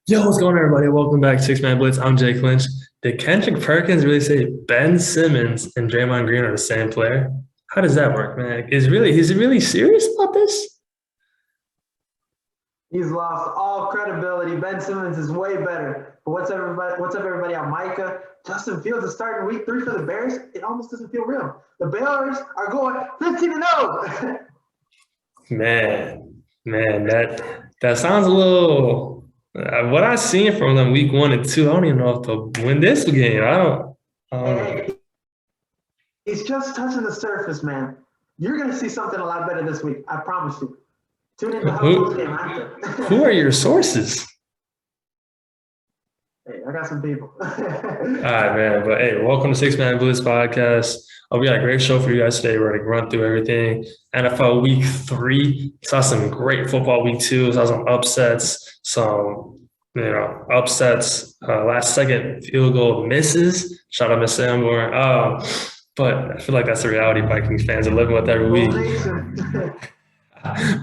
Yo, what's going on, everybody? Welcome back to Six Man Blitz. I'm Jake Lynch. Did Kendrick Perkins really say Ben Simmons and Draymond Green are the same player? How does that work, man? Is he really serious about this? He's lost all credibility. Ben Simmons is way better. But what's up, everybody on Micah? Justin Fields is starting week 3 for the Bears. It almost doesn't feel real. The Bears are going 15-0. Man, that sounds a little. What I seen from them week 1 and 2, I don't even know if they'll win this game. I don't know. Hey, he's just touching the surface, man. You're going to see something a lot better this week. I promise you. Tune in to the game after. Who are your sources? Hey, I got some people. All right, man. But hey, welcome to Six Man Blitz Podcast. We got a great show for you guys today. We're going to run through everything. NFL week 3. Saw some great football week 2. Saw some upsets. Last second field goal misses. Shout out Miss Sanborn. But I feel like that's the reality Vikings fans are living with every week.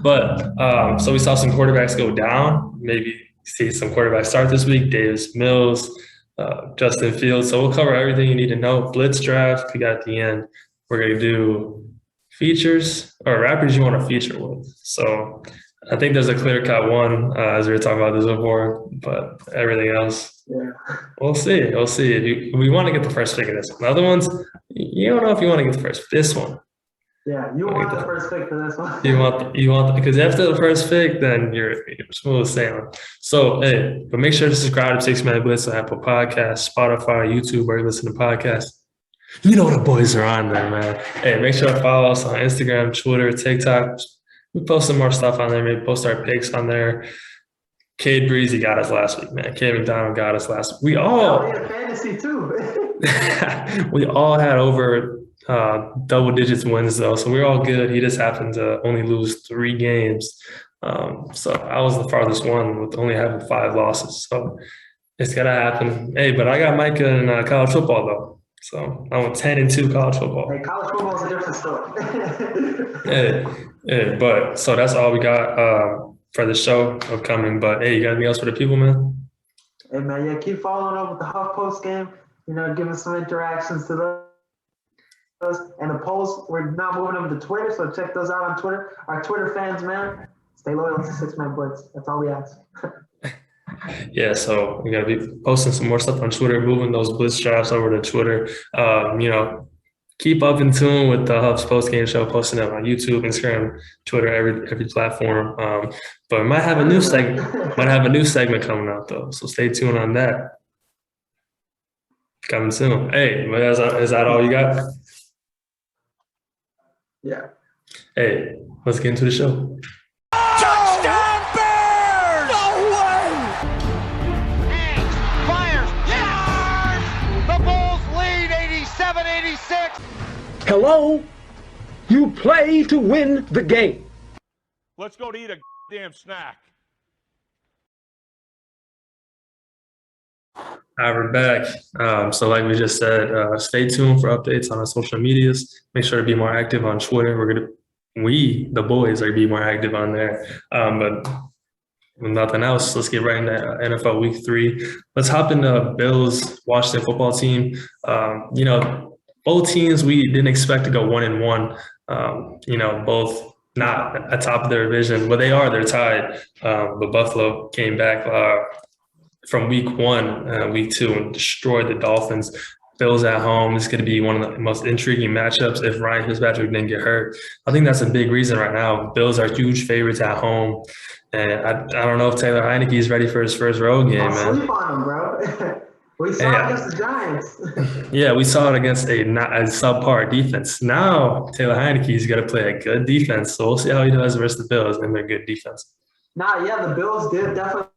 But so we saw some quarterbacks go down. Maybe see some quarterbacks start this week. Davis Mills, Justin Fields. So we'll cover everything you need to know. Blitz draft we got at the end. We're going to do features or rappers you want to feature with. So I think there's a clear-cut one, as we were talking about this before, but everything else, we'll see. We want to get the first pick of this. The other ones, you don't know if you want to get the first. This one. Yeah, you want the first pick for this one. You want because after the first pick, then you're smooth sailing. So hey, but make sure to subscribe to Six Man Blitz on Apple Podcasts, Spotify, YouTube, where you listen to podcasts. You know the boys are on there, man. Hey, make sure to follow us on Instagram, Twitter, TikTok. We post some more stuff on there. Maybe post our picks on there. Cade Breezy got us last week, man. Cade McDonald got us last week. We had fantasy too. We all had over double digits wins though, so we're all good. He just happened to only lose 3 games, so I was the farthest one with only having 5 losses. So it's gonna happen. Hey, but I got Micah in college football though, so I went 10-2 college football. Hey, college football is a different story. yeah, but so that's all we got for the show upcoming. But hey, you got anything else for the people, man? Hey man, yeah, keep following up with the HuffPost game. Giving some interactions to those. And the polls, we're now moving them to Twitter, so check those out on Twitter. Our Twitter fans, man, stay loyal to Six Man Blitz. That's all we ask. Yeah, so we got to be posting some more stuff on Twitter, moving those Blitz drafts over to Twitter. Keep up in tune with the Huff's post-game show, posting them on YouTube, Instagram, Twitter, every platform. But we might have a new segment coming out, though, so stay tuned on that. Coming soon. Hey, but is that all you got? Yeah. Hey, let's get into the show. Touchdown Bears! No way! Hanks fires. Yes! The Bulls lead 87-86. Hello? You play to win the game. Let's go to eat a damn snack. All right, we're back. So like we just said, stay tuned for updates on our social medias. Make sure to be more active on Twitter. The boys, are going to be more active on there. But with nothing else, let's get right into NFL Week 3. Let's hop into Bills, Washington football team. Both teams we didn't expect to go 1-1. Both not atop of their division, but they're tied. But Buffalo came back from week 1, week 2, and destroyed the Dolphins. Bills at home is going to be one of the most intriguing matchups if Ryan Fitzpatrick didn't get hurt. I think that's a big reason right now. Bills are huge favorites at home. And I don't know if Taylor Heineke is ready for his first road game, man. Sleep on him, bro. We saw it against the Giants. Yeah, we saw it against a subpar defense. Now Taylor Heineke's got to play a good defense. So we'll see how he does versus the Bills and their good defense. The Bills did definitely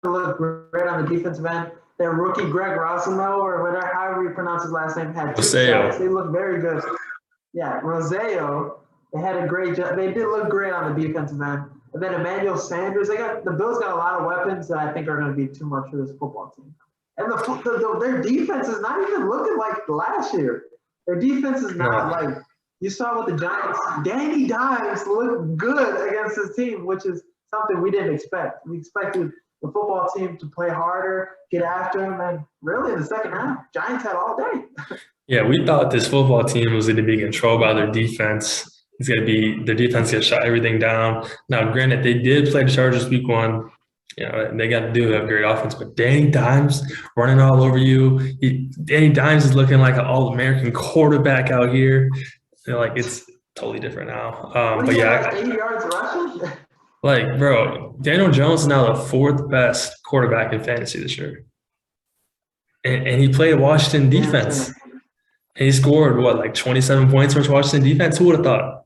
look great on the defensive end. Their rookie Greg Rosenthal, or whatever, however you pronounce his last name, had 2 sacks. They looked very good. Yeah, Roseo, they had a great job. They did look great on the defensive end. And then Emmanuel Sanders, the Bills got a lot of weapons that I think are going to be too much for this football team. And their defense is not even looking like last year. Their defense is not like you saw with the Giants. Danny Dimes looked good against his team, which is something we didn't expect. We expected the football team to play harder, get after him, and really in the second half, Giants had all day. Yeah, we thought this football team was going to be controlled by their defense. It's going to be their defense going to shut everything down. Now, granted, they did play the Chargers week 1. You know, they got to do have great offense, but Danny Dimes running all over you. Danny Dimes is looking like an all-American quarterback out here. You know, like it's totally different now. But yeah, 80 yards rushing. Like, bro, Daniel Jones is now the 4th best quarterback in fantasy this year, and he played Washington defense. And he scored like 27 points versus Washington defense. Who would have thought?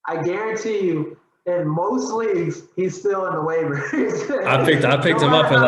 I guarantee you, in most leagues, he's still in the waivers. I picked him up in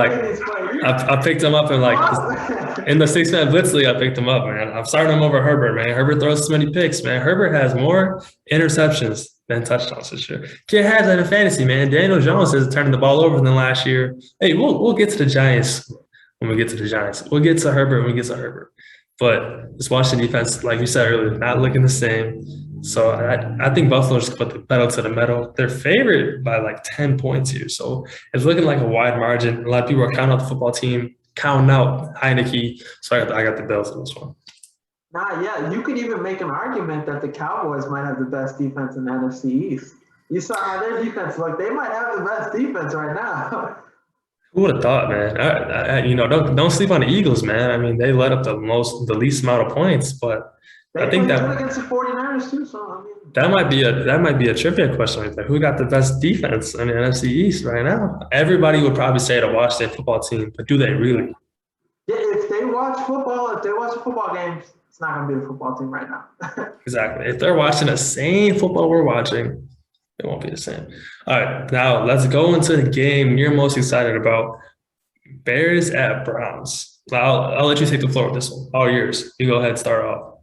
like in the 6-man blitz league. I picked him up, man. I'm starting him over Herbert, man. Herbert throws so many picks, man. Herbert has more interceptions than touchdowns this year. Kid has that in fantasy, man. Daniel Jones is turning the ball over than last year. Hey, we'll get to the Giants when we get to the Giants. We'll get to Herbert when we get to Herbert. But this Washington defense, like you said earlier, not looking the same. So I think Buffalo just put the pedal to the metal. They're favored by like 10 points here. So it's looking like a wide margin. A lot of people are counting out the football team, counting out Heineke. So I got the Bills in this one. Yeah, you could even make an argument that the Cowboys might have the best defense in the NFC East. You saw how their defense looked. They might have the best defense right now. Who would have thought, man? Don't sleep on the Eagles, man. I mean, they let up the least amount of points, but I think that against the 49ers too. So I mean, that might be a trivia question right there. Who got the best defense in the NFC East right now? Everybody would probably say the Washington football team, but do they really? Yeah, if they watch football games, it's not going to be the football team right now. Exactly. If they're watching the same football we're watching, it won't be the same. All right, now let's go into the game you're most excited about. Bears at Browns. I'll let you take the floor with this one. All yours. You go ahead and start off.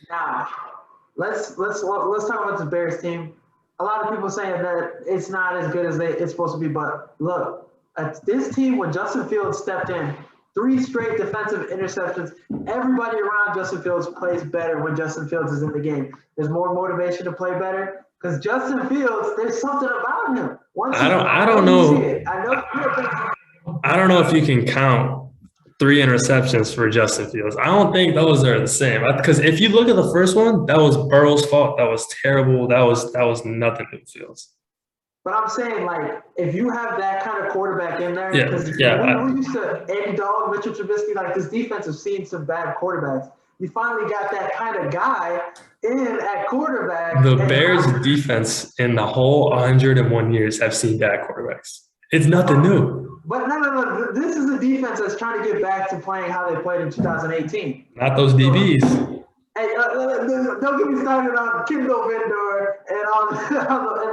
Now, let's talk about the Bears team. A lot of people saying that it's not as good as it's supposed to be, but look, this team when Justin Fields stepped in, 3 straight defensive interceptions. Everybody around Justin Fields plays better when Justin Fields is in the game. There's more motivation to play better because Justin Fields, there's something about him. I don't know. I don't know if you can count 3 interceptions for Justin Fields. I don't think those are the same. Because if you look at the first one, that was Burrow's fault. That was terrible. That was nothing to Fields. But I'm saying, like, if you have that kind of quarterback in there, we're used to Andy Dalton, Mitchell Trubisky, like this defense has seen some bad quarterbacks. You finally got that kind of guy in at quarterback. The Bears' defense in the whole 101 years have seen bad quarterbacks. It's nothing new. But no. This is a defense that's trying to get back to playing how they played in 2018. Not those DBs. Hey, don't get me started on Kindle Vendor and on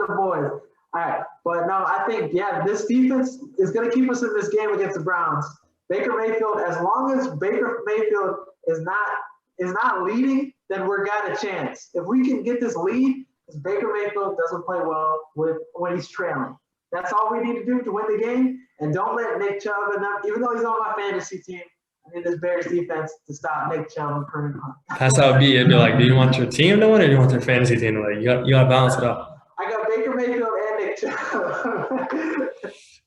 the boys. All right, but no, I think this defense is going to keep us in this game against the Browns. Baker Mayfield, as long as Baker Mayfield is not leading, then we're got a chance. If we can get this lead, because Baker Mayfield doesn't play well when he's trailing. That's all we need to do to win the game. And don't let Nick Chubb even though he's on my fantasy team, I need this Bears defense to stop Nick Chubb and Kareem Hunt. That's how it'd be. It'd be like, do you want your team to win or do you want your fantasy team to win? You got to balance it out. I got Baker Mayfield and Nick Chubb.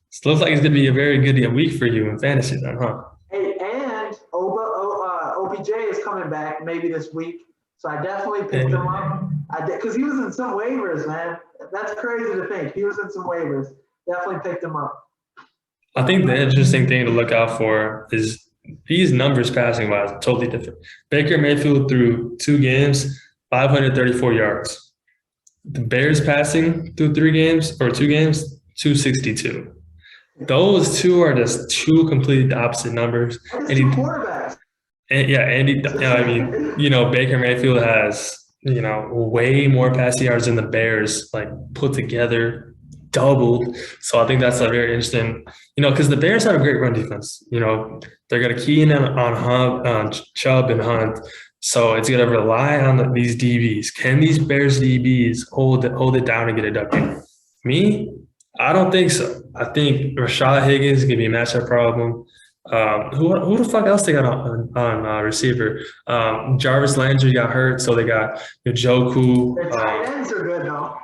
So it looks like it's going to be a very good week for you in fantasy then, huh? Hey, and OBJ is coming back maybe this week. So I definitely picked him up. Because he was in some waivers, man. That's crazy to think. He was in some waivers. Definitely picked him up. I think the interesting thing to look out for is these numbers passing wise are totally different. Baker Mayfield through 2 games, 534 yards. The Bears passing through 2 games, 262. Those 2 are just 2 completely opposite numbers. And 2 quarterbacks. Baker Mayfield has, way more passing yards than the Bears, like put together, doubled. So I think that's a very interesting, because the Bears have a great run defense. They're going to key in on Chubb and Hunt. So it's going to rely on these DBs. Can these Bears DBs hold it down and get it done? Me, I don't think so. I think Rashad Higgins is going to be a matchup problem. Who the fuck else they got on receiver? Jarvis Landry got hurt, so they got Njoku. Their tight ends are good though.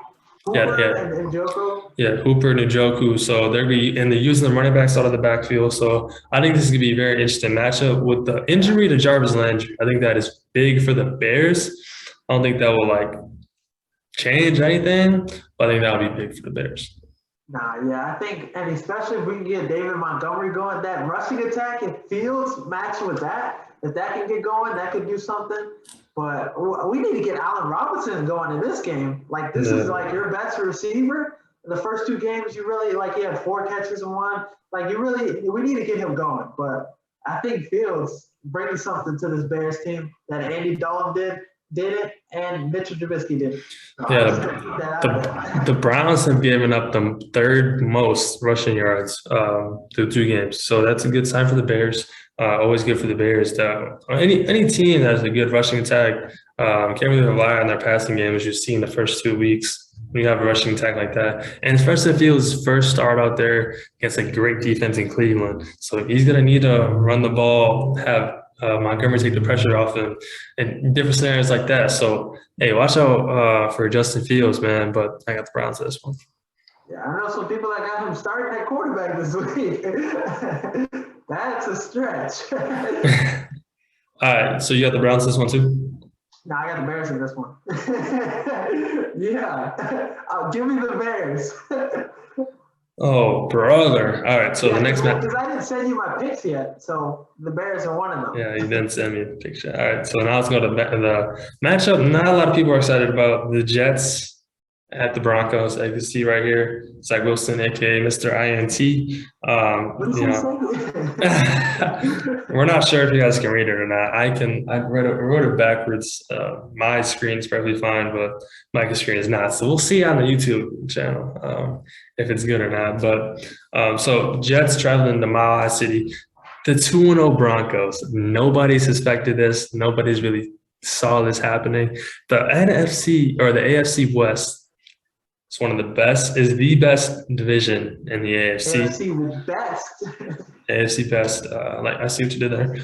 Hooper and Njoku. Yeah, Hooper and Njoku. So they're using the running backs out of the backfield. So I think this is gonna be a very interesting matchup with the injury to Jarvis Landry. I think that is big for the Bears. I don't think that will change anything, but I think that would be big for the Bears. I think, and especially if we can get David Montgomery going, that rushing attack, if Fields matching with that, if that can get going, that could do something. But we need to get Allen Robinson going in this game. This is your best receiver. The first 2 games, you really he had 4 catches in one. We need to get him going. But I think Fields bringing something to this Bears team that Andy Dalton did it, and Mitchell Trubisky did it. The Browns have given up the 3rd most rushing yards through 2 games. So that's a good sign for the Bears. Always good for the Bears. Any team that has a good rushing attack can't really rely on their passing game, as you've seen the first 2 weeks when you have a rushing attack like that. And especially if he was his first start out there against a great defense in Cleveland. So he's going to need to run the ball, have Montgomery take the pressure off him, and different scenarios like that. So, hey, watch out for Justin Fields, man. But I got the Browns this one. Yeah, I know some people that got him starting at quarterback this week. That's a stretch. All right, so you got the Browns this one too? No, I got the Bears in this one. Give me the Bears. Oh, brother. All right, so the next match. Because I didn't send you my picks yet, so the Bears are one of them. Yeah, you didn't send me a picture. All right, so now let's go to the matchup. Not a lot of people are excited about the Jets at the Broncos. I can see right here, Zach Wilson, a.k.a. Mr. INT. We're not sure if you guys can read it or not. I wrote it backwards. My screen is perfectly fine, but Micah's screen is not. So we'll see on the YouTube channel if it's good or not. But so Jets traveling to Mile High City. The 2-0 Broncos. Nobody suspected this. Nobody's really saw this happening. The NFC or the AFC West. It's one of the best, is the best division in the AFC. AFC best. AFC best. I see what you did there.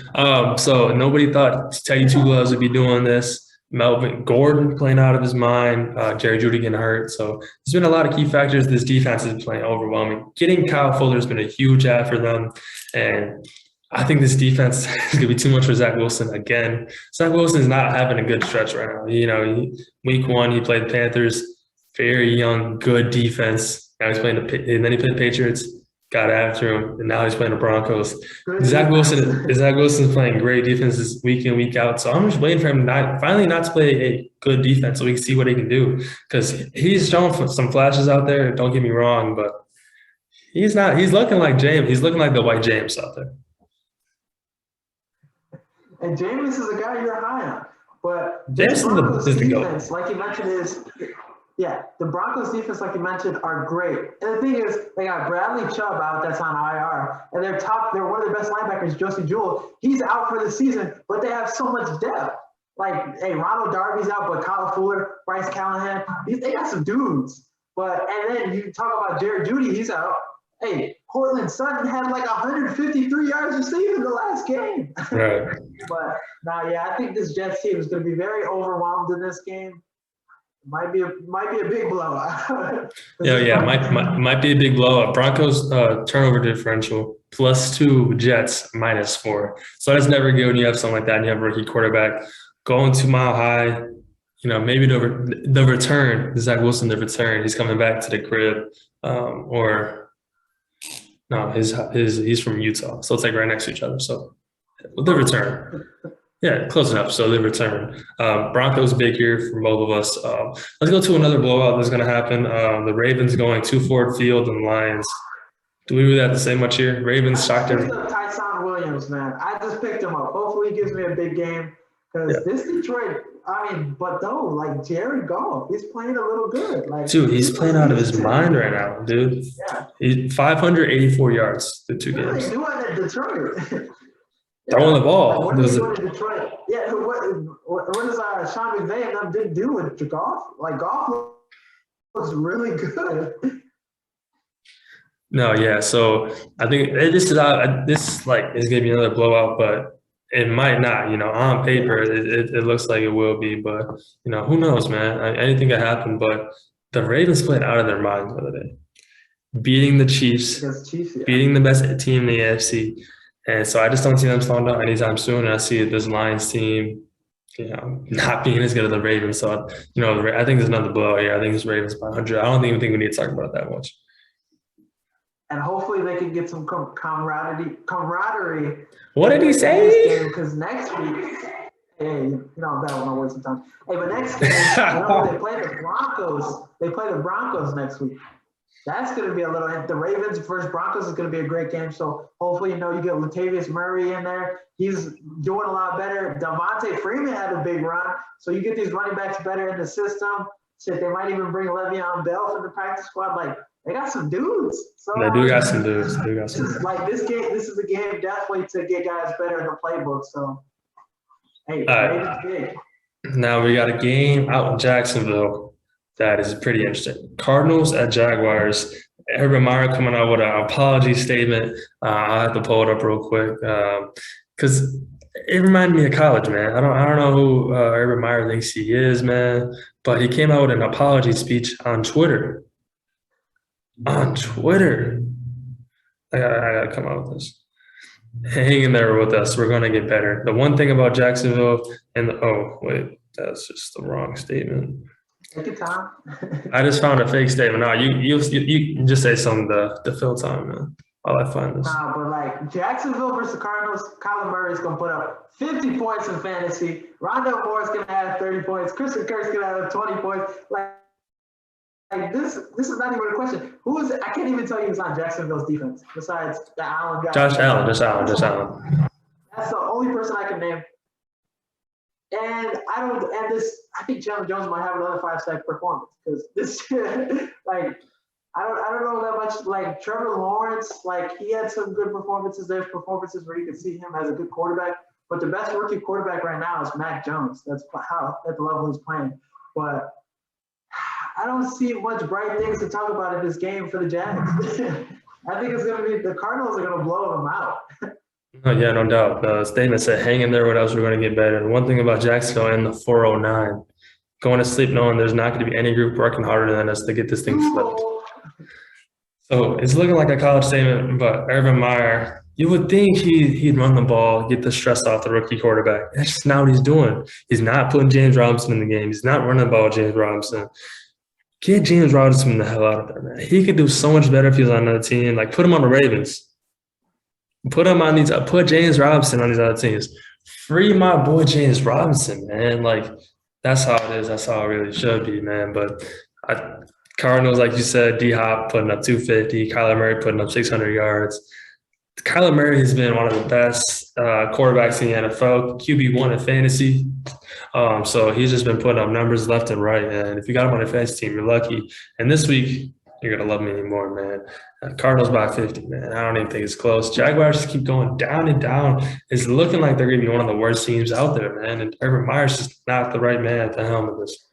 So nobody thought Teddy Two Gloves would be doing this. Melvin Gordon playing out of his mind. Jerry Jeudy getting hurt. So there's been a lot of key factors. This defense is playing overwhelming. Getting Kyle Fuller has been a huge add for them. And I think this defense is going to be too much for Zach Wilson again. Zach Wilson is not having a good stretch right now. Week 1, he played the Panthers. Very young, good defense. Now he's playing and then he played the Patriots, got after him, and now he's playing the Broncos. Zach Wilson's playing great defenses week in, week out. So I'm just waiting for him finally not to play a good defense so we can see what he can do. Because he's showing some flashes out there, don't get me wrong, but he's looking like James. He's looking like the white James out there. And James is a guy you're high on. But James is the defense, like you mentioned, the Broncos defense, like you mentioned, are great. And the thing is, they got Bradley Chubb out that's on IR, and they're one of their best linebackers, Josie Jewell. He's out for the season, but they have so much depth. Ronald Darby's out, but Kyle Fuller, Bryce Callahan, they got some dudes. And then you talk about Jerry Jeudy, he's out. Hey, Cortland Sutton had 153 yards receiving the last game. Right. I think this Jets team is going to be very overwhelmed in this game. Might be a big blowout. might be a big blowout. Broncos turnover differential +2, Jets -4. So that's never good when you have something like that and you have a rookie quarterback going to Mile High. Maybe the return, Zach Wilson, the return, he's coming back to the crib, he's from Utah, so it's right next to each other. So the return. Yeah, close enough. So they return. Broncos big here for both of us. Let's go to another blowout that's going to happen. The Ravens going to Ford Field and Lions. Do we really have to say much here? Ravens shocked everyone. Tyson Williams, man. I just picked him up. Hopefully he gives me a big game because this Detroit, Jared Goff, he's playing a little good. Dude, he's playing out of his mind right now, dude. Yeah. He's 584 yards through 2 games. What are they doing at Detroit? Throwing the ball. What are they doing in Detroit? Yeah, what does Sean McVay and them didn't do with Goff? Goff looks really good. No, yeah. So I think this is going to be another blowout, but it might not. On paper, it looks like it will be, but who knows, man? Anything can happen. But the Ravens played out of their minds the other day, beating the Chiefs, beating the best team in the AFC. And so I just don't see them slowing down anytime soon. And I see this Lions team, not being as good as the Ravens. So, I think there's another blowout here. I think it's Ravens by 100. I don't even think we need to talk about it that much. And hopefully they can get some camaraderie. What did he say? Because next week, hey, that won't waste some time. Hey, but next game, they play the Broncos. They play the Broncos next week. That's going to be the Ravens versus Broncos is going to be a great game. So hopefully, you get Latavius Murray in there. He's doing a lot better. Devontae Freeman had a big run. So you get these running backs better in the system. Shit, they might even bring Le'Veon Bell from the practice squad. Like, they got some dudes. So they do got some dudes. Like this game, this is a game definitely to get guys better in the playbook. So, hey, Ravens big. Now we got a game out in Jacksonville that is pretty interesting. Cardinals at Jaguars. Urban Meyer coming out with an apology statement. I'll have to pull it up real quick because it reminded me of college, man. I don't know who Urban Meyer thinks he is, man, but he came out with an apology speech on Twitter. I gotta come out with this. Hang in there with us. We're gonna get better. The one thing about Jacksonville that's just the wrong statement. Take your time. I just found a fake statement. No, you just say something to fill time, man. While I find this. Nah, but like Jacksonville versus the Cardinals, Kyler Murray's gonna put up 50 points in fantasy. Rondale Moore's gonna have 30 points. Christian Kirk's gonna have 20 points. Like this is not even a question. Who is it? I can't even tell you who's on Jacksonville's defense besides the Allen guy. Just Allen. That's the only person I can name. And I think Chandler Jones might have another 5-sack performance because this I don't know that much. Like Trevor Lawrence, like he had some good performances. There's performances where you can see him as a good quarterback, but the best rookie quarterback right now is Mac Jones. That's how at the level he's playing. But I don't see much bright things to talk about in this game for the Jags. I think it's going to be the Cardinals are going to blow them out. Oh, yeah, no doubt. The statement said, hang in there with us, we're going to get better. And one thing about Jacksonville and the 409, going to sleep knowing there's not going to be any group working harder than us to get this thing flipped. So it's looking like a college statement, but Urban Meyer, you would think he'd run the ball, get the stress off the rookie quarterback. That's just not what he's doing. He's not putting James Robinson in the game. He's not running the ball with James Robinson. Get James Robinson the hell out of there, man. He could do so much better if he was on another team. Like, put him on the Ravens. Put James Robinson on these other teams. Free my boy James Robinson, man. Like, that's how it is. That's how it really should be, man. But Cardinals, like you said, D-Hop putting up 250, Kyler Murray putting up 600 yards. Kyler Murray has been one of the best quarterbacks in the NFL, QB1 in fantasy. So he's just been putting up numbers left and right. And if you got him on a fantasy team, you're lucky. And this week, you're going to love me anymore, man. Cardinals by 50, man. I don't even think it's close. Jaguars just keep going down and down. It's looking like they're going to be one of the worst teams out there, man. And Urban Meyer's just not the right man at the helm of this.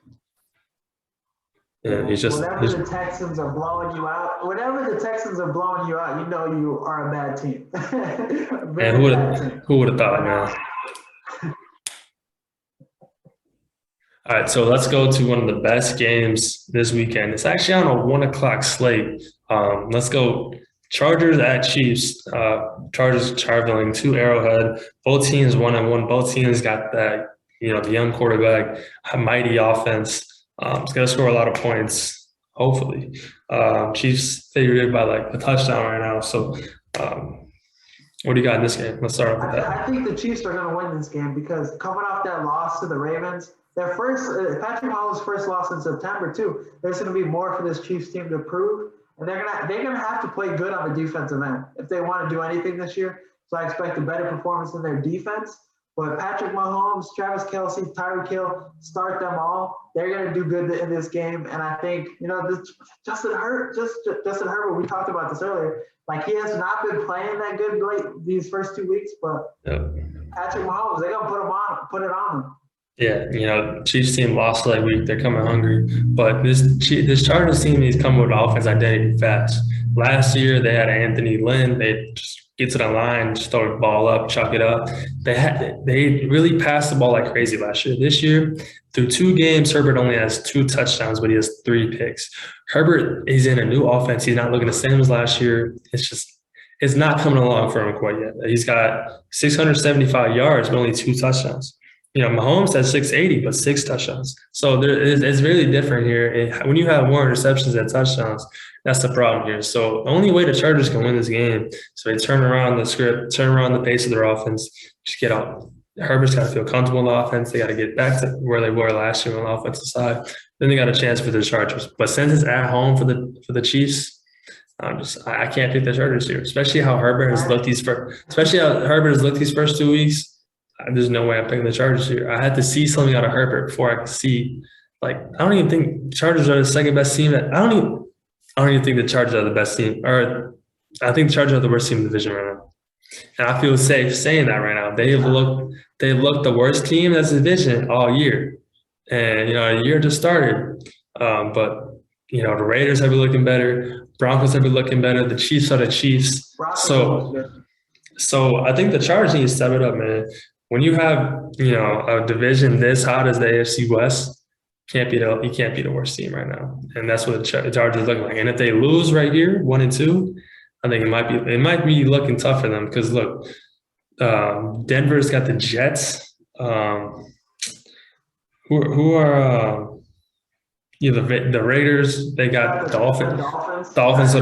Yeah, whenever the Texans are blowing you out, you know you are a bad team. Man, who would have thought, man? All right, so let's go to one of the best games this weekend. It's actually on a 1:00 slate. Let's go Chargers at Chiefs. Chargers traveling to Arrowhead. Both teams 1-1. Both teams got that, the young quarterback, a mighty offense. It's going to score a lot of points, hopefully. Chiefs favored by like a touchdown right now. So what do you got in this game? Let's start off with that. I think the Chiefs are going to win this game because coming off that loss to the Ravens, their Patrick Mahomes' first loss in September too. There's going to be more for this Chiefs team to prove, and they're gonna have to play good on the defensive end if they want to do anything this year. So I expect a better performance in their defense. But Patrick Mahomes, Travis Kelce, Tyreek Hill, start them all. They're going to do good in this game. And I think, Justin Herbert, we talked about this earlier. Like, he has not been playing that good late these first 2 weeks, but Patrick Mahomes, they're going to put it on him. Yeah, Chiefs team lost that week. They're coming hungry. But this Chargers team is coming with offense identity fast. Last year, they had Anthony Lynn. They just get to the line, just throw the ball up, chuck it up. They really passed the ball like crazy last year. This year, through 2 games, Herbert only has 2 touchdowns, but he has 3 picks. Herbert is in a new offense. He's not looking the same as last year. It's not coming along for him quite yet. He's got 675 yards, but only 2 touchdowns. Mahomes has 680, but 6 touchdowns. So it's really different here. When you have more interceptions than touchdowns, that's the problem here. So the only way the Chargers can win this game is they turn around the script, turn around the pace of their offense, just get out. Herbert's got to feel comfortable in the offense. They got to get back to where they were last year on the offensive side. Then they got a chance for the Chargers. But since it's at home for the Chiefs, I can't pick the Chargers here, especially how Herbert has looked these first 2 weeks. There's no way I'm picking the Chargers here. I had to see something out of Herbert before I could see. I don't even think Chargers are the second best team. I don't even think the Chargers are the best team. Or I think the Chargers are the worst team in the division right now. And I feel safe saying that right now. They've looked the worst team in this division all year. And a year just started. But the Raiders have been looking better. Broncos have been looking better. The Chiefs are the Chiefs. So I think the Chargers need to step it up, man. When you have, a division this hot as the AFC West, you can't be the worst team right now. And that's what the Chargers look like. And if they lose right here, 1-2, I think it might be looking tough for them because look, Denver's got the Jets. Who are the Raiders? They got the Dolphins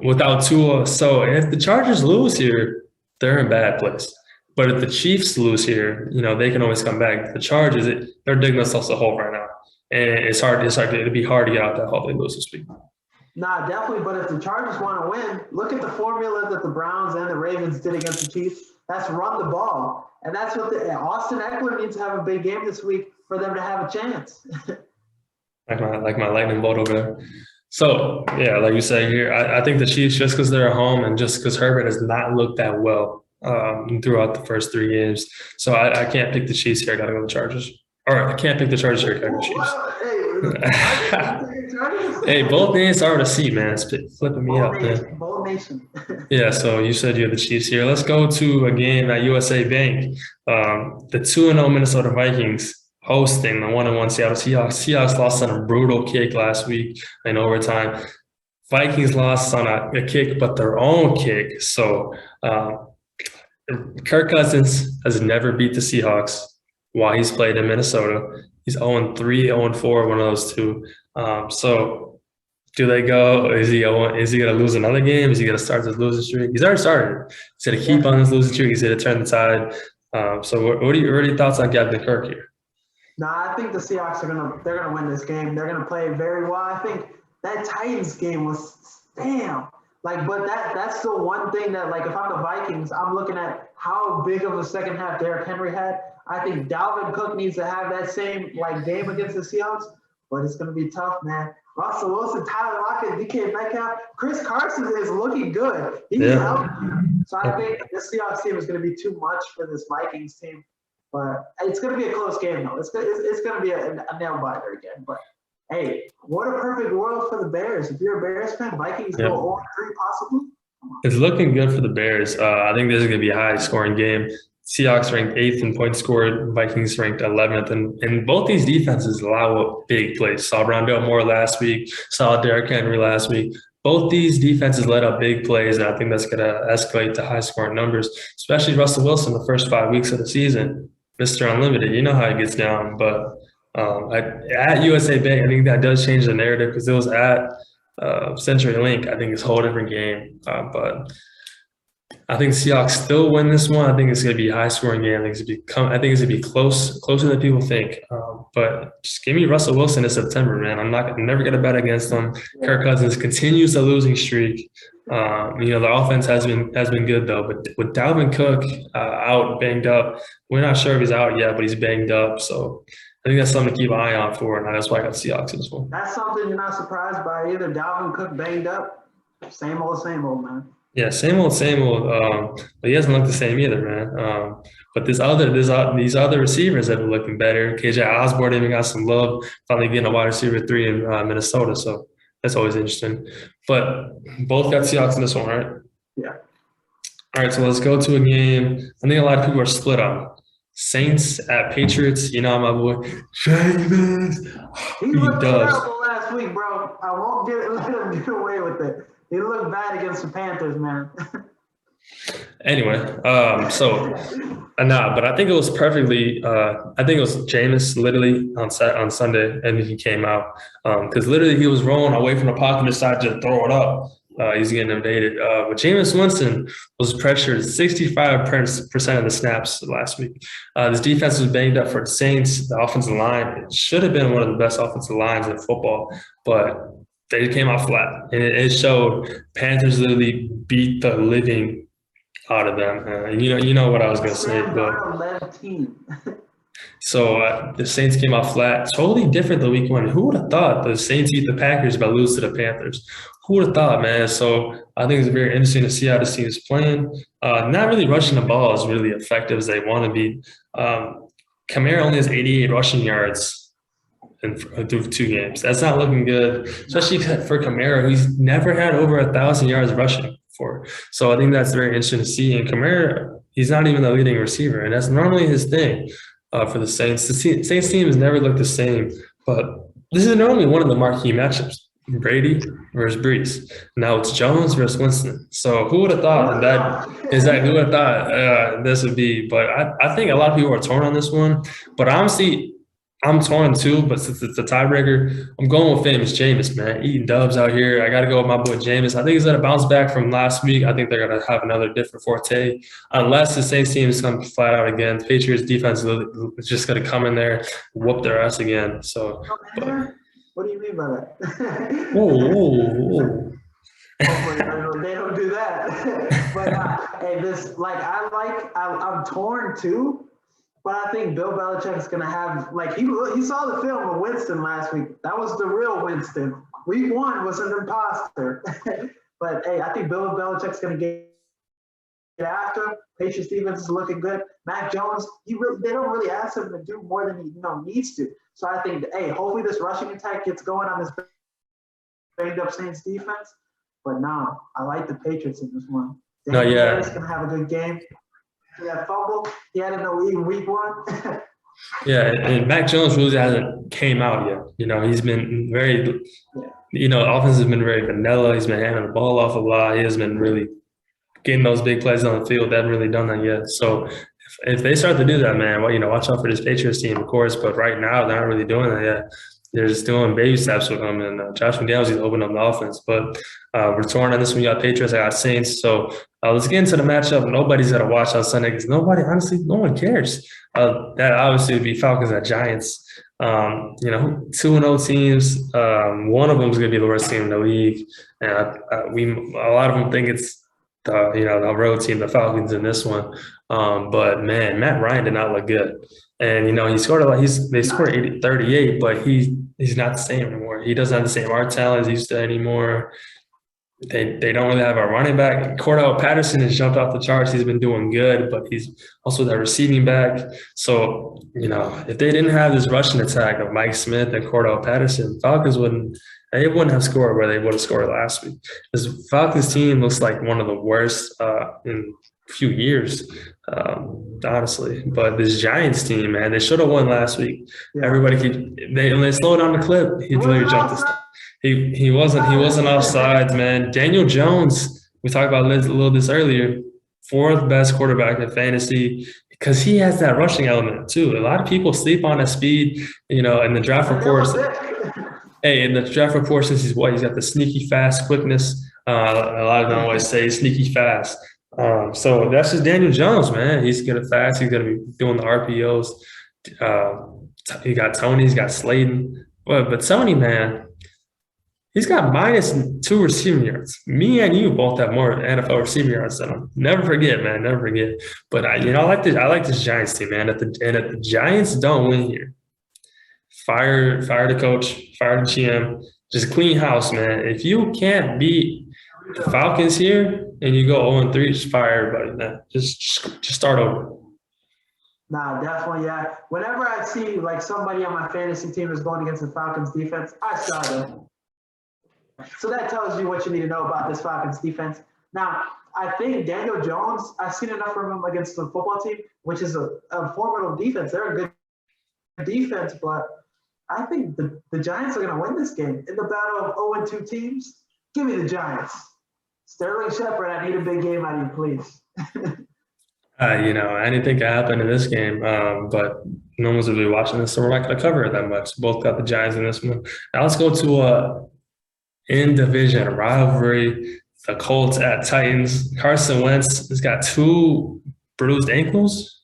without Tua. So if the Chargers lose here, they're in a bad place. But if the Chiefs lose here, they can always come back. The Chargers, they're digging themselves a hole right now. And it'd be hard to get out that hole if they lose this week. Nah, definitely. But if the Chargers want to win, look at the formula that the Browns and the Ravens did against the Chiefs. That's run the ball. And that's what Austin Eckler needs to have a big game this week for them to have a chance. like my lightning bolt over there. So, yeah, like you say here, I think the Chiefs, just because they're at home and just because Herbert has not looked that well throughout the first 3 games. So I can't pick the Chiefs here. I got to go with the Chargers. Or I can't pick the Chargers here. I got to go Chiefs. Hey, both names are to see, man. It's flipping me up, man. Bold nation. Yeah, so you said you have the Chiefs here. Let's go to a game at USA Bank. The 2-0 Minnesota Vikings hosting the 1-1 Seattle Seahawks. Seahawks lost on a brutal kick last week in overtime. Vikings lost on a kick, but their own kick. So Kirk Cousins has never beat the Seahawks while he's played in Minnesota. He's 0-3, 0-4, one of those two. So do they go? Is he going to lose another game? Is he going to start this losing streak? He's already started. He's going to keep on this losing streak. He's going to turn the tide. So what are your thoughts on Captain Kirk here? I think the Seahawks they're gonna win this game. They're gonna play very well. I think that Titans game was but that's the one thing that if I'm the Vikings, I'm looking at how big of a second half Derrick Henry had. I think Dalvin Cook needs to have that same game against the Seahawks, but it's gonna be tough, man. Russell Wilson, Tyler Lockett, DK Metcalf, Chris Carson is looking good. He's healthy. So I think the Seahawks team is gonna be too much for this Vikings team. But it's going to be a close game, though. It's going to be a nail-biter again. But, hey, what a perfect world for the Bears. If you're a Bears fan, Vikings go 0-3 possibly. It's looking good for the Bears. I think this is going to be a high-scoring game. Seahawks ranked 8th in points scored. Vikings ranked 11th. And both these defenses allow big plays. Saw Rondale Moore last week. Saw Derrick Henry last week. Both these defenses let up big plays, and I think that's going to escalate to high-scoring numbers, especially Russell Wilson the first 5 weeks of the season. Mr. Unlimited, you know how it gets down. But at USA Bank, I think that does change the narrative because it was at CenturyLink. I think it's a whole different game. But I think Seahawks still win this one. I think it's going to be a high-scoring game. I think it's going to be closer than people think. But just give me Russell Wilson in September, man. I'm never going to bet against him. Kirk Cousins continues the losing streak. The offense has been good though, but with Dalvin Cook out banged up, we're not sure if he's out yet, but he's banged up. So I think that's something to keep an eye on for, and that's why I got Seahawks in this one. That's something you're not surprised by either. Dalvin Cook banged up, same old, man. Yeah, same old. But he hasn't looked the same either, man. But these other receivers have been looking better. KJ Osborne even got some love, finally getting a wide receiver 3 in Minnesota. So that's always interesting. But both got Seahawks in this one, right? Yeah. All right, so let's go to a game I think a lot of people are split on. Saints at Patriots. You know my boy James. He looked terrible last week, bro. I won't let him get away with it. He looked bad against the Panthers, man. Anyway, but I think it was perfectly. I think it was Jameis literally on Sunday, and he came out because literally he was rolling away from the pocket and decided to throw it up. He's getting invaded. But Jameis Winston was pressured 65% of the snaps last week. This defense was banged up for the Saints. The offensive line, it should have been one of the best offensive lines in football, but they came out flat. And it showed. Panthers literally beat the living out of them. You know what I was going to say. But so the Saints came out flat. Totally different than week one. Who would have thought the Saints beat the Packers but lose to the Panthers? Who would have thought, man? So I think it's very interesting to see how this team is playing. Not really rushing the ball as really effective as they want to be. Kamara only has 88 rushing yards through 2 games. That's not looking good, especially for Kamara, who's never had over 1,000 yards rushing before. So I think that's very interesting to see. And Kamara, he's not even the leading receiver, and that's normally his thing for the Saints. The Saints team has never looked the same, but this is normally one of the marquee matchups. Brady versus Brees. Now it's Jones versus Winston. So who would have thought who would have thought this would be? But I think a lot of people are torn on this one. But honestly, I'm torn too. But since it's a tiebreaker, I'm going with famous Jameis, man. Eating dubs out here. I got to go with my boy Jameis. I think he's going to bounce back from last week. I think they're going to have another different forte. Unless the Saints team is going to flat out again. The Patriots defense is just going to come in there, whoop their ass again. So. What do you mean by that? Whoa. They don't do that. But hey, I'm torn too. But I think Bill Belichick's gonna have he saw the film of Winston last week. That was the real Winston. Week 1 was an imposter. But hey, I think Bill Belichick's gonna get after. Patriots defense is looking good. Mac Jones, they don't really ask him to do more than he needs to. So I think, hey, hopefully this rushing attack gets going on this banged up Saints defense. But no, I like the Patriots in this one. He's gonna have a good game. He had fumble. He had it in week 1. Yeah, and Mac Jones really hasn't came out yet. You know, he's been very, offense has been very vanilla. He's been handing the ball off a lot. He hasn't been really getting those big plays on the field. They haven't really done that yet. So if they start to do that, man, watch out for this Patriots team, of course. But right now, they're not really doing that yet. They're just doing baby steps with them. And Josh McDaniels is opening up the offense. But we're torn on this one. You got Patriots, I got Saints. So let's get into the matchup. Nobody's got to watch on Sunday because no one cares. That obviously would be Falcons at Giants. 2-0 teams. One of them is going to be the worst team in the league. And a lot of them think it's the road team, the Falcons in this one. But man, Matt Ryan did not look good. And he scored a lot. They scored 38, but he's not the same anymore. He doesn't have the same art talent as he used to anymore. They don't really have a running back. Cordell Patterson has jumped off the charts. He's been doing good, but he's also that receiving back. So, if they didn't have this rushing attack of Mike Smith and Cordell Patterson, Falcons wouldn't have scored where they would have scored last week. This Falcons team looks like one of the worst in a few years, honestly. But this Giants team, man, they should have won last week. Yeah. Everybody when they slowed down the clip, he literally jumped the stop. He wasn't offsides, man. Daniel Jones, we talked about a little this earlier, 4th best quarterback in fantasy because he has that rushing element too. A lot of people sleep on his speed, in the draft reports. Hey, in the draft report, since he's got the sneaky fast quickness. A lot of them always say sneaky fast. So that's just Daniel Jones, man. He's good at fast. He's going to be doing the RPOs. He got Tony. He's got Slayton. But Tony, man, he's got -2 receiving yards. Me and you both have more NFL receiving yards than him. Never forget, man. Never forget. But I like this Giants team, man. If the Giants don't win here, fire the coach, fire the GM, just clean house, man. If you can't beat the Falcons here and you go 0-3, just fire everybody, man. Just start over. Nah, definitely, yeah. Whenever I see somebody on my fantasy team is going against the Falcons defense, I start them. So that tells you what you need to know about this Falcons defense. Now, I think Daniel Jones, I've seen enough from him against the football team, which is a formidable defense. They're a good defense, but I think the Giants are going to win this game. In the battle of 0-2 teams, give me the Giants. Sterling Shepard, I need a big game out of you, please. Anything can happen in this game, but no one's really watching this, so we're not going to cover it that much. Both got the Giants in this one. Now let's go to a in-division rivalry. The Colts at Titans. Carson Wentz has got 2 bruised ankles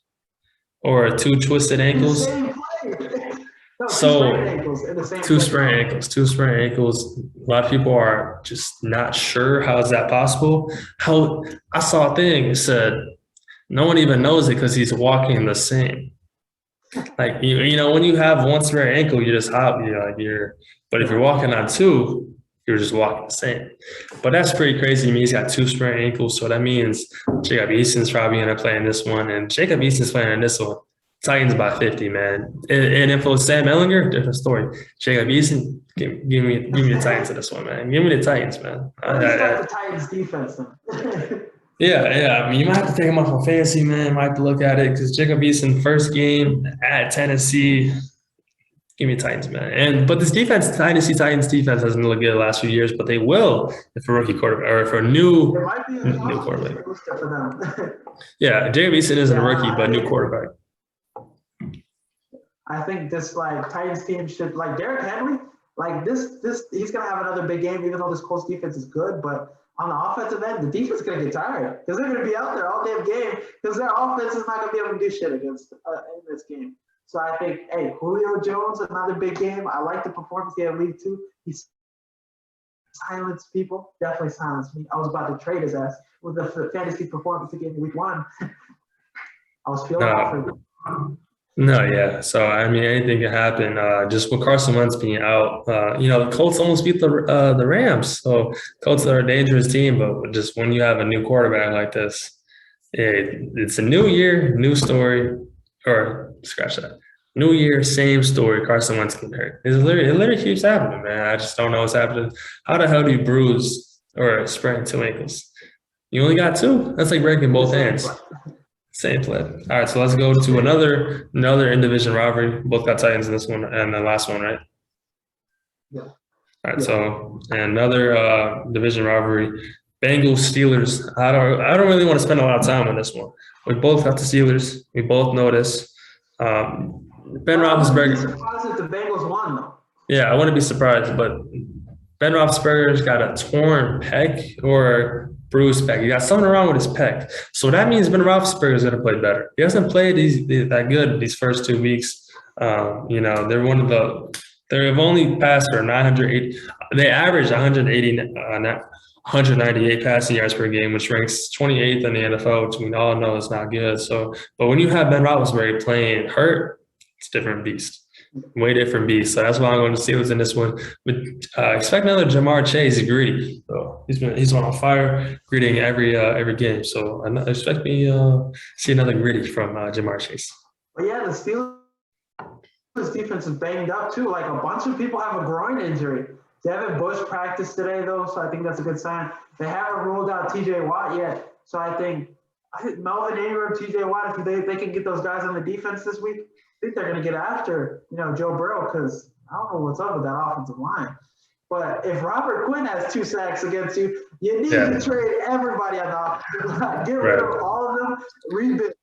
or 2 twisted ankles. Two sprained ankles. A lot of people are just not sure how is that possible. How I saw a thing that said no one even knows it because he's walking the same. Like when you have one sprained ankle, you just hop. But if you're walking on 2, you're just walking the same. But that's pretty crazy. I mean, he's got 2 sprained ankles, so that means Jacob Eason's probably going to play in this one, and Jacob Eason's playing in this one. Titans by 50, man. And if it was Sam Ehlinger, different story. Jacob Eason, give me the Titans in this one, man. Give me the Titans, man. The Titans defense, then. Yeah. I mean, you might have to take him off on fantasy, man. Might have to look at it because Jacob Eason, first game at Tennessee. Give me Titans, man. But this defense, Tennessee Titans defense hasn't looked good the last few years, but they will if a rookie quarterback or if a new quarterback. Yeah, Jacob Eason isn't a rookie, but new quarterback. I think this Titans team should Derrick Henry, this he's gonna have another big game, even though this Colts defense is good, but on the offensive end, the defense is gonna get tired because they're gonna be out there all damn game because their offense is not gonna be able to do shit against in this game. So I think, Julio Jones, another big game. I like the performance he had week 2. He silenced people, definitely silenced me. I was about to trade his ass with the fantasy performance he gave week 1. I was feeling awful. No, yeah. So, I mean, anything can happen. Just with Carson Wentz being out, the Colts almost beat the Rams. So, Colts are a dangerous team, but just when you have a new quarterback like this, it's a new year, new story, or scratch that. New year, same story. Carson Wentz can hurt. It literally keeps happening, man. I just don't know what's happening. How the hell do you bruise or sprain 2 ankles? You only got 2? That's like breaking both hands. Same play. All right, so let's go to another in-division rivalry. Both got Titans in this one and the last one, right? Yeah. All right, so another division rivalry. Bengals Steelers. I don't really want to spend a lot of time on this one. We both got the Steelers. We both know this. Ben Roethlisberger. I'm surprised if the Bengals won, though. Yeah, I wouldn't be surprised, but Ben Roethlisberger's got a torn pec or bruised pec. He got something wrong with his pec. So that means Ben Roethlisberger is going to play better. He hasn't played that good these first 2 weeks. They're one of they've only passed for 980. They average 198 passing yards per game, which ranks 28th in the NFL, which we all know is not good. So, but when you have Ben Roethlisberger playing hurt, it's a different beast. Way different beast. So that's why I'm going to Steelers in this one. But expect another Jamar Chase greedy. So he's been on fire, greeting every game. So I expect me see another gritty from Jamar Chase. But yeah, the Steelers defense is banged up too. Like a bunch of people have a groin injury. Devin Bush practiced today though, so I think that's a good sign. They haven't ruled out T.J. Watt yet, so I think Melvin Ingram, T.J. Watt, if they can get those guys on the defense this week, I think they're going to get after Joe Burrow because I don't know what's up with that offensive line. But if Robert Quinn has 2 sacks against you, you need to trade everybody on the offensive line. Get rid of all of them, rebuild.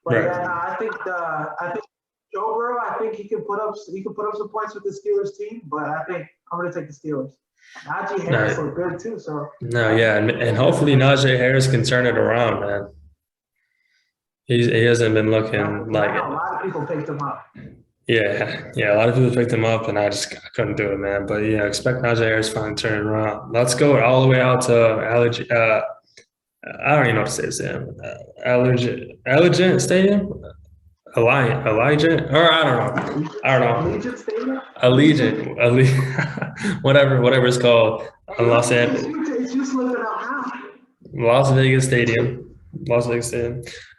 But I think Joe Burrow, I think he can put up some points with the Steelers team, but I think I'm going to take the Steelers. Najee Harris looked good too, so. No, yeah, and hopefully Najee Harris can turn it around, man. He hasn't been looking like it. A lot of people picked him up. Yeah, a lot of people picked him up, and I couldn't do it, man. But expect Najee Harris to finally turn it around. Let's go all the way out to I don't even know what to say this name. Allegiant Stadium. Allegiant, or I don't know. Allegiant Stadium? Allegiant, whatever it's called. Los Angeles. It's just looking up now. Las Vegas Stadium.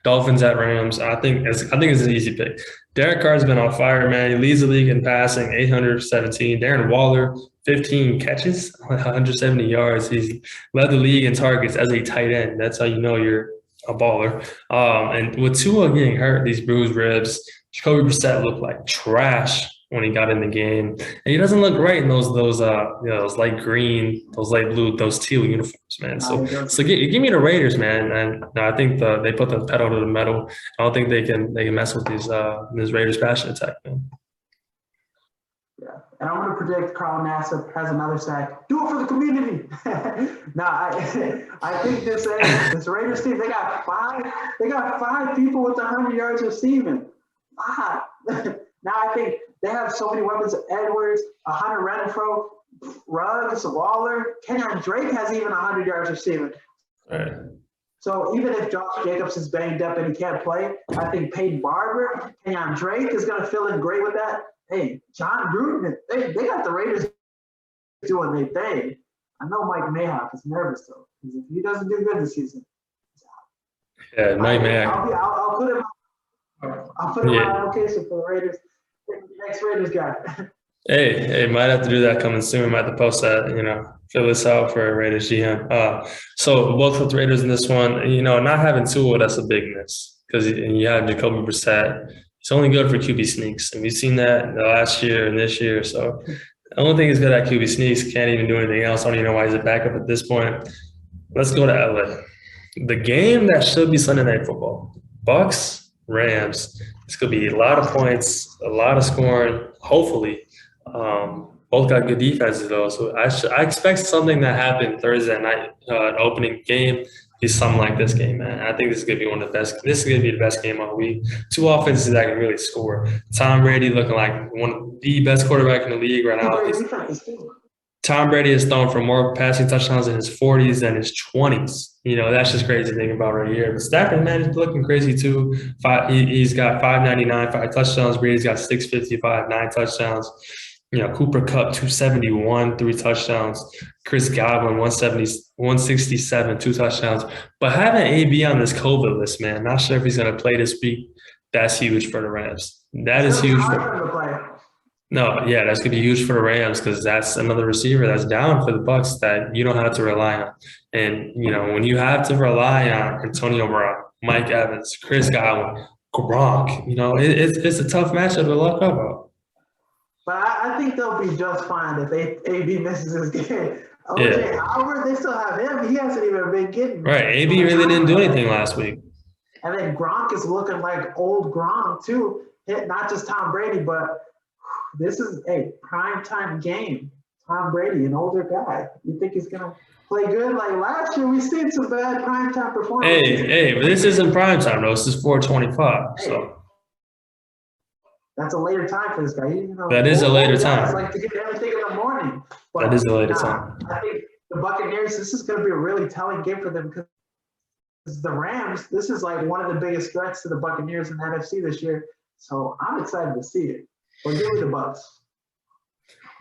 Dolphins at Rams. I think it's an easy pick. Derek Carr's been on fire, man. He leads the league in passing, 817. Darren Waller, 15 catches, 170 yards. He's led the league in targets as a tight end. That's how you know you're a baller. And with Tua getting hurt, these bruised ribs, Jacoby Brissett looked like trash when he got in the game, and he doesn't look great in those light green, those light blue, those teal uniforms, man. So give me the Raiders, man. And I think they put the pedal to the metal. I don't think they can mess with this Raiders passing attack, man. Yeah, and I'm going to predict Carl Nassib has another sack. Do it for the community. I think this Raiders team, they got five people with 100 yards receiving. Wow. Now I think they have so many weapons. Edwards, Hunter Renfrow, Ruggs, Waller, Kenyon Drake has even 100 yards receiving. Right. So even if Josh Jacobs is banged up and he can't play, I think Peyton Barber, Kenyon Drake is going to fill in great with that. Hey, John Gruden, they got the Raiders doing their thing. I know Mike Mayhawk is nervous though, because if he doesn't do good this season, yeah, Mike Mayhawk. I'll put him. I'll put him on application for the Raiders. Next Raiders guy. Hey, might have to do that coming soon. Might have to post that, fill this out for a Raiders GM. So both with the Raiders in this one, not having Tua, that's a big miss because you have Jacoby Brissett. It's only good for QB sneaks, and we've seen that last year and this year. So I don't think he's good at QB sneaks. Can't even do anything else. I don't even know why he's a backup at this point. Let's go to LA. The game that should be Sunday Night Football. Bucks, Rams. It's going to be a lot of points, a lot of scoring, hopefully. Both got good defenses, though. So I expect something that happened Thursday night, opening game, be something like this game, man. I think this is going to be one of the best. This is going to be the best game all week. Two offenses that can really score. Tom Brady looking like one of the best quarterback in the league right now. Tom Brady has thrown for more passing touchdowns in his 40s than his 20s. That's just crazy to think about right here. But Stafford, man, is looking crazy too. He's got 599, 5 touchdowns. Brady's got 655, 9 touchdowns. Cooper Kupp, 271, 3 touchdowns. Chris Godwin, 167, 2 touchdowns. But having AB on this COVID list, man, not sure if he's going to play this week. That's huge for the Rams. That is huge for No, yeah, that's going to be huge for the Rams because that's another receiver that's down for the Bucs that you don't have to rely on. And, when you have to rely on Antonio Brown, Mike Evans, Chris Godwin, Gronk, it's a tough matchup to look up about. But I think they'll be just fine if AB misses his game. OJ Howard, they still have him. He hasn't even been getting. Right, AB really didn't do anything last week. And then Gronk is looking like old Gronk, too. Not just Tom Brady, but this is a primetime game. Tom Brady, an older guy. You think he's going to play good? Like last year, we've seen some bad primetime performances. Hey, but this isn't primetime, though. This is 4:25, so. That's a later time for this guy. That is a later time. It's like to get everything in the morning. But that is a later time. I think the Buccaneers, this is going to be a really telling game for them because the Rams, this is like one of the biggest threats to the Buccaneers in the NFC this year. So I'm excited to see it. But give me the Bucs.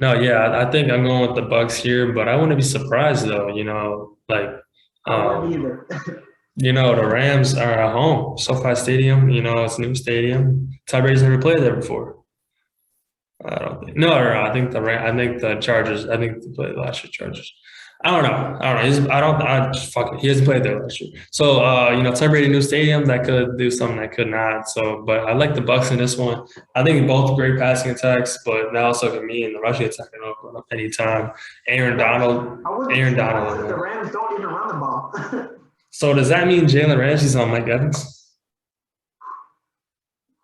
No, yeah, I think I'm going with the Bucs here, but I wouldn't be surprised though. I wouldn't either. The Rams are at home, SoFi Stadium. It's a new stadium. Tom Brady's never played there before. I don't think. No. I think the Chargers. I think they played last year. Chargers. I don't know. He hasn't played there last year. So Tom Brady new stadium that could do something that could not. So, but I like the Bucs in this one. I think both great passing attacks, but that also can mean the rushing attack can open up anytime. Aaron Donald. The Rams don't even run the ball. So does that mean Jalen Ramsey's on Mike Evans?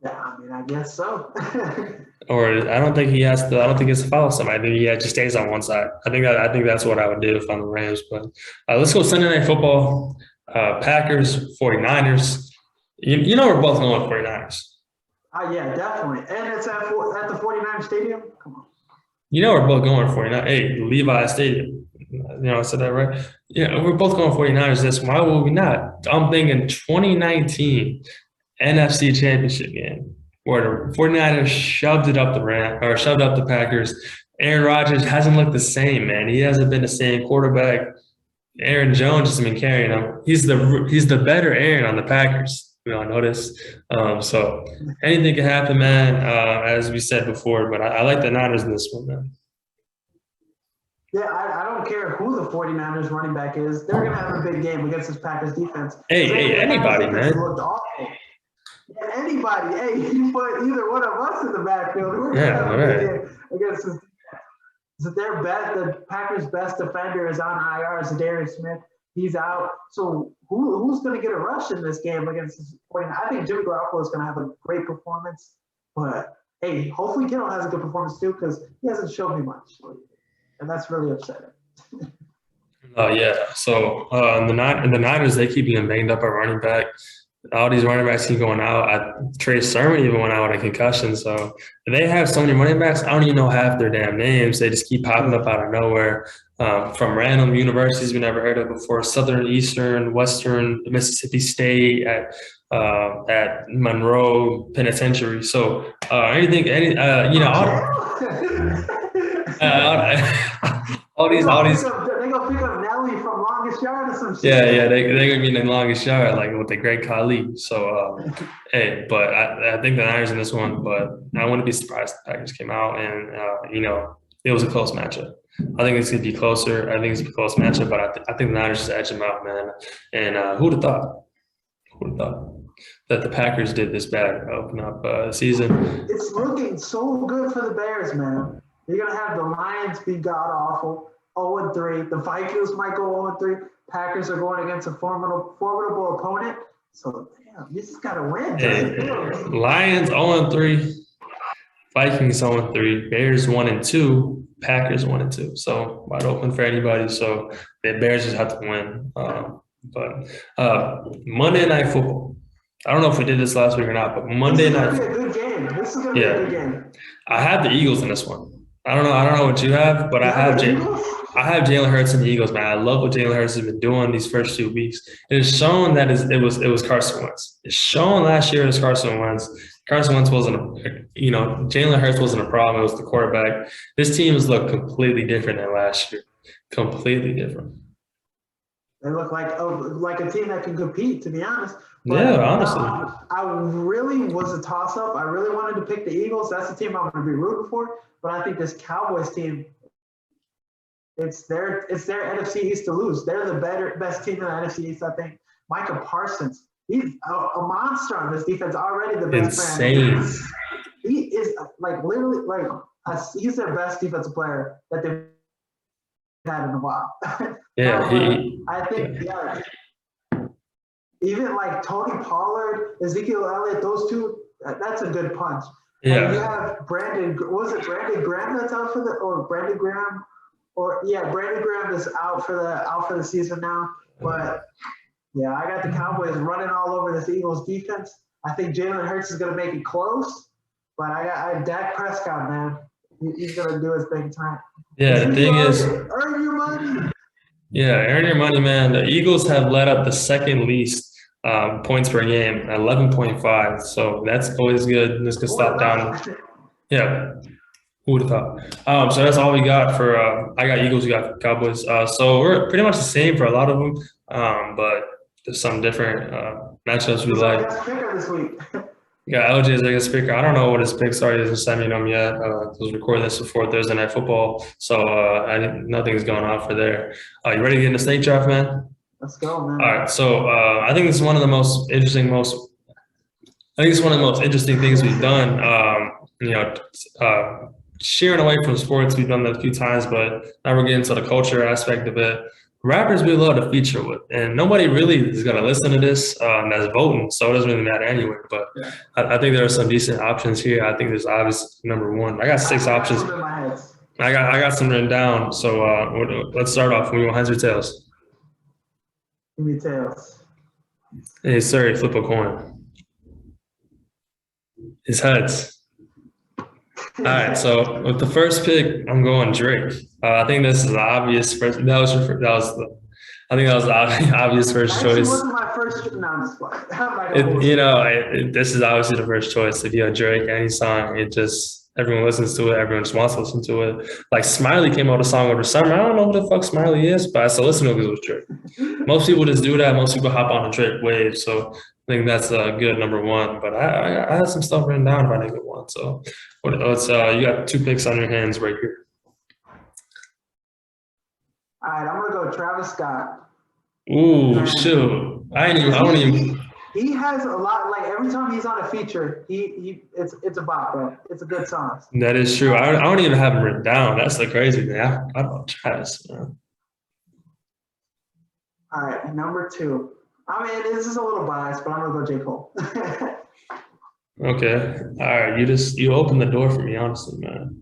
Yeah, I guess so. Or I don't think he has to. I don't think it's to follow somebody. I think he just stays on one side. I think that's what I would do if I'm the Rams. But let's go Sunday Night Football. Packers, 49ers. We're both going with 49ers. Yeah, definitely. And it's at the 49ers Stadium. Come on. We're both going with 49ers. Hey, Levi Stadium. I said that right. Yeah, we're both going 49ers this. Why would we not? I'm thinking 2019 NFC Championship game where the 49ers shoved up the Packers. Aaron Rodgers hasn't looked the same, man. He hasn't been the same quarterback. Aaron Jones has been carrying him. He's the better Aaron on the Packers. I noticed. So anything can happen, man. As we said before, but I like the Niners in this one, man. Yeah, I don't care who the 49ers running back is. They're going to have a big game against this Packers defense. Hey, anybody, man. Looked awful. Yeah, anybody. Hey, you put either one of us in the backfield. We're going to have a big game against this defense. So the Packers' best defender is on IR, Zadarius Smith. He's out. So who's going to get a rush in this game against the 49ers? I think Jimmy Garoppolo is going to have a great performance. But, hey, hopefully Kittle has a good performance too because he hasn't shown me much. And that's really upsetting. Yeah. So the Niners, they keep getting banged up at running back. All these running backs keep going out. Trey Sermon even went out with a concussion. So they have so many running backs. I don't even know half their damn names. They just keep popping up out of nowhere from random universities we never heard of before: Southern, Eastern, Western, Mississippi State, at Monroe Penitentiary. So all these. They gonna pick up Nelly from Longest Yard or some shit. Yeah, they're gonna be in the Longest Yard, like with the great Khali. So, but I think the Niners in this one, but I wouldn't be surprised if the Packers came out and it was a close matchup. I think it's gonna be closer. I think it's a close matchup, but I think the Niners just edge them out, man. And who'd have thought? That the Packers did this bad open up the season? It's looking so good for the Bears, man. You're going to have the Lions be god-awful, 0-3. The Vikings might go 0-3. Packers are going against a formidable opponent. So, damn, you just got to win. Lions 0-3. Vikings 0-3. Bears 1-2. Packers 1-2. So, wide open for anybody. So, the Bears just have to win. But Monday Night Football. I don't know if we did this last week or not, but Monday Night Football. This is going to be a good game. This is going to be a good game. I have the Eagles in this one. I don't know what you have, but I have Jalen Hurts and the Eagles, man. I love what Jalen Hurts has been doing these first 2 weeks. It has shown that it was Carson Wentz. It's shown last year it was Carson Wentz. Carson Wentz Jalen Hurts wasn't a problem. It was the quarterback. This team has looked completely different than last year. Completely different. They look like a team that can compete, to be honest. But, yeah, honestly. I really was a toss-up. I really wanted to pick the Eagles. That's the team I'm going to be rooting for. But I think this Cowboys team, it's their NFC East to lose. They're the best team in the NFC East, I think. Micah Parsons, he's a monster on this defense. Already the best insane. Fan. He is he's their best defensive player that they've had in a while. Yeah, I think even like Tony Pollard, Ezekiel Elliott, those two, that's a good punch. Yeah. And you have Brandon Graham that's out Brandon Graham is out for the season now. But yeah, I got the Cowboys running all over this Eagles defense. I think Jalen Hurts is gonna make it close, but I got Dak Prescott, man. He's gonna do his thing tonight. Yeah, the thing is, earn your money. Yeah, earn your money, man. The Eagles have let up the second least points per game, 11.5. So that's always good. This could stop down. Yeah, who would have thought? So that's all we got for. I got Eagles. We got Cowboys. So we're pretty much the same for a lot of them, but there's some different matchups we like. This week. Yeah, LJ is like a speaker. I don't know what his picks are. He hasn't sent me them yet. I was recording this before Thursday Night Football, so nothing's going on for there. You ready to get in the snake draft, man? Let's go, man. All right. So I think this is one of the most interesting things we've done. Sheering away from sports, we've done that a few times, but now we're getting to the culture aspect of it. Rappers we love to feature with, and nobody really is going to listen to this that's voting, so it doesn't really matter anyway. But yeah. I think there are some decent options here. I think there's obvious number one. I got 6 options. I got some written down. So let's start off. We want heads or tails? Give me tails. Hey, sorry, flip a coin. It's heads. All right, so with the first pick, I'm going Drake. I think this is the obvious first. I think that was the obvious first choice. Wasn't my first. This is obviously the first choice. If you have Drake, any song, everyone listens to it. Everyone just wants to listen to it. Like Smiley came out with a song over summer. I don't know who the fuck Smiley is, but I still listen to it because it was Drake. Most people just do that. Most people hop on the Drake wave. So I think that's a good number one. But I had some stuff written down if I didn't get one. So you got 2 picks on your hands right here. All right, I'm gonna go Travis Scott. Ooh, shoot. I don't even. He has a lot. Like every time he's on a feature, it's a bop, bro. It's a good song. That is true. I don't even have him written down. That's the crazy thing. I don't Travis, man. All right, number 2. I mean, this is a little biased, but I'm gonna go J. Cole. Okay. All right. You opened the door for me, honestly, man.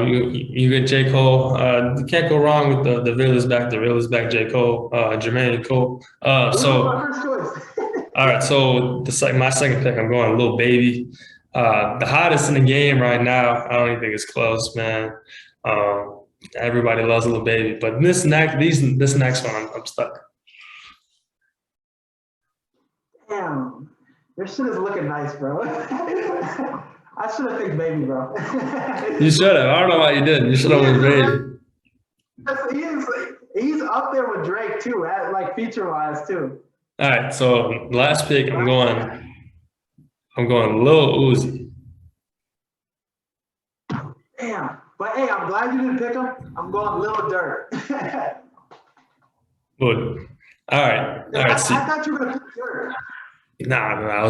You get J. Cole. You can't go wrong with the Real is back. The Real is back. J. Cole. Jermaine Cole. So. My first choice. All right. So my second pick, I'm going Lil Baby. The hottest in the game right now. I don't even think it's close, man. Everybody loves Lil Baby, but this next one, I'm stuck. Damn, your shit is looking nice, bro. I should have picked Baby, bro. You should have. I don't know why you didn't. You should have went Baby. He's up there with Drake too, like feature-wise too. All right, so last pick, I'm going Lil Uzi. Damn, but hey, I'm glad you didn't pick him. I'm going Lil Durk. Good. All right. I thought you were gonna pick Durk. Nah, I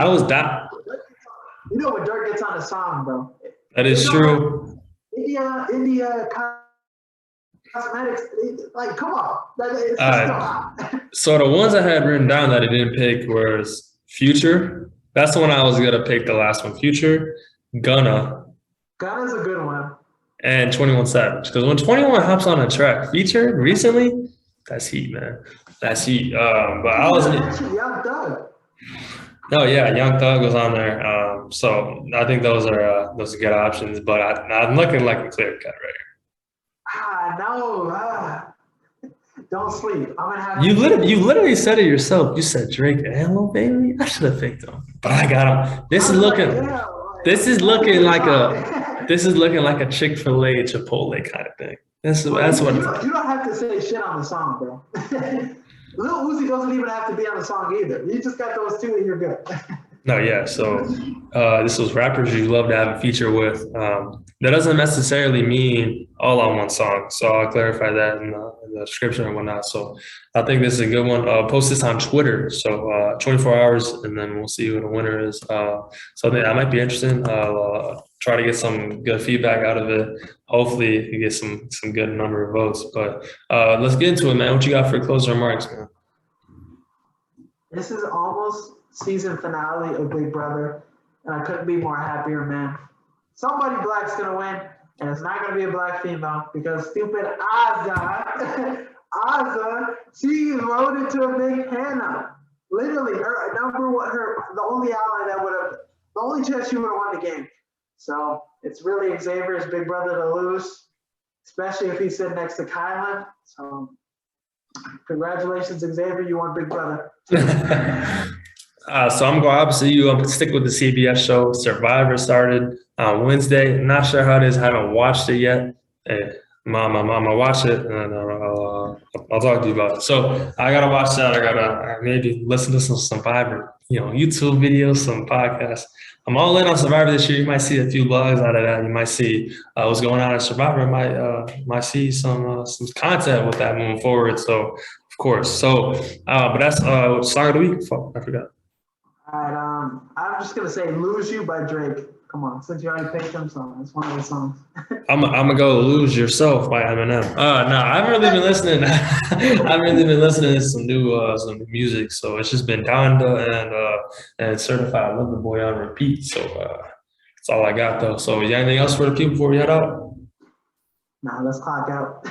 was down. You know what Durk gets on a song, bro. That is true. India cosmetics, like come on. It's just so the ones I had written down that I didn't pick was Future. That's the one I was gonna pick. The last one, Future, Gunna's a good one. And 21 Savage. Because when 21 hops on a track featured recently, that's heat, man. That's heat. But I wasn't. Young Thug. Oh yeah, Young Thug was on there. So I think those are good options. But I'm looking like a clear cut right here. No. Don't sleep. I'm gonna have. You literally said it yourself. You said Drake and Lil Baby. I should have picked them, but I got them. This is looking like a Chick-fil-A Chipotle kind of thing. That's what. You don't have to say shit on the song, bro. Lil Uzi doesn't even have to be on the song either. You just got those two and you're good. No, yeah. So this was rappers you love to have a feature with. That doesn't necessarily mean all on one song. So I'll clarify that in the description and whatnot. So I think this is a good one. Post this on Twitter. So 24 hours, and then we'll see who the winner is. So that might be interesting. I'll try to get some good feedback out of it. Hopefully you get some good number of votes. But let's get into it, man. What you got for closing remarks, man? This is almost season finale of Big Brother, and I couldn't be more happier, man. Somebody black's gonna win, and it's not gonna be a black female because stupid Azza, she voted to make Hannah. Literally, her number one, the only ally the only chance she would have won the game. So it's really Xavier's big brother to lose, especially if he's sitting next to Kylan. So congratulations, Xavier, you won Big Brother. So I'm going opposite you. I'm going to stick with the CBS show. Survivor started on Wednesday. Not sure how it is. I haven't watched it yet. Hey, Mom, I'll watch it, and I'll talk to you about it. So I got to watch that. I got to maybe listen to some Survivor, YouTube videos, some podcasts. I'm all in on Survivor this year. You might see a few blogs out of that. You might see what's going on in Survivor. Might see some content with that moving forward. So, of course. So, but that's song of the week. Fuck, I forgot. All right, I'm just gonna say "Lose You" by Drake. Come on, since you already picked them, so it's one of the songs. I'm gonna go "Lose Yourself" by Eminem. No, I haven't really been listening. To some new music. So it's just been Donda and Certified Lover Boy on repeat. So that's all I got though. So you got anything else for the people before we head out? Nah, let's clock out.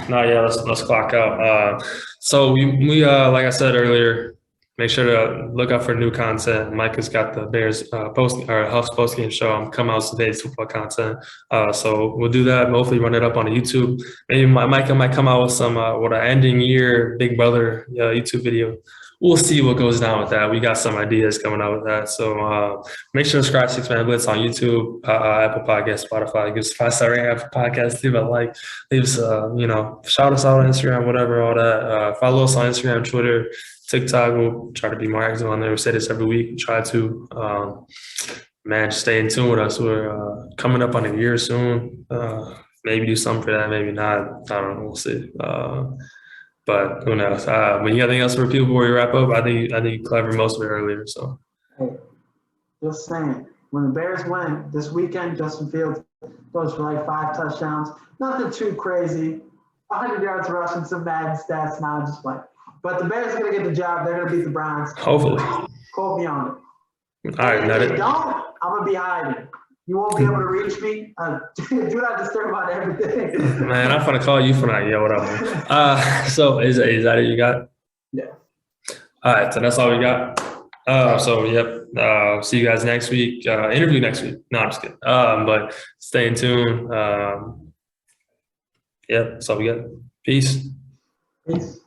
No, yeah, let's clock out. So we like I said earlier. Make sure to look out for new content. Mike has got the Bears Huff's post-game show. I'm coming out today's football content. So we'll do that. Hopefully run it up on YouTube. Maybe Mike might come out with some an ending year Big Brother YouTube video. We'll see what goes down with that. We got some ideas coming out with that. So make sure to subscribe to 6 Man Blitz on YouTube, Apple Podcasts, Spotify. Give us a 5-star rating Apple Podcasts. Leave a like. Leave us, shout us out on Instagram, whatever, all that. Follow us on Instagram, Twitter, TikTok. We'll try to be more active on there. We say this every week. We try to, just stay in tune with us. We're coming up on a year soon. maybe do something for that, maybe not. I don't know. We'll see. But who knows? But you got anything else for people before we wrap up? I think you covered most of it earlier. So, Hey, just saying, when the Bears win this weekend, Justin Fields goes for like 5 touchdowns. Nothing too crazy. 100 yards rushing, some bad stats. Now I'm just playing. But the Bears are going to get the job. They're going to beat the Browns. hopefully. Quote me on it. All right, If not they it. don't, I'm going to be hiding. You won't be able to reach me. Do not disturb on everything. Man, I'm gonna call you for that. Yeah, what up? So is that it you got? Yeah. All right, so that's all we got. So yep. See you guys next week. Interview next week. No, I'm just kidding. But stay in tune. Yep, that's all we got. Peace. Peace.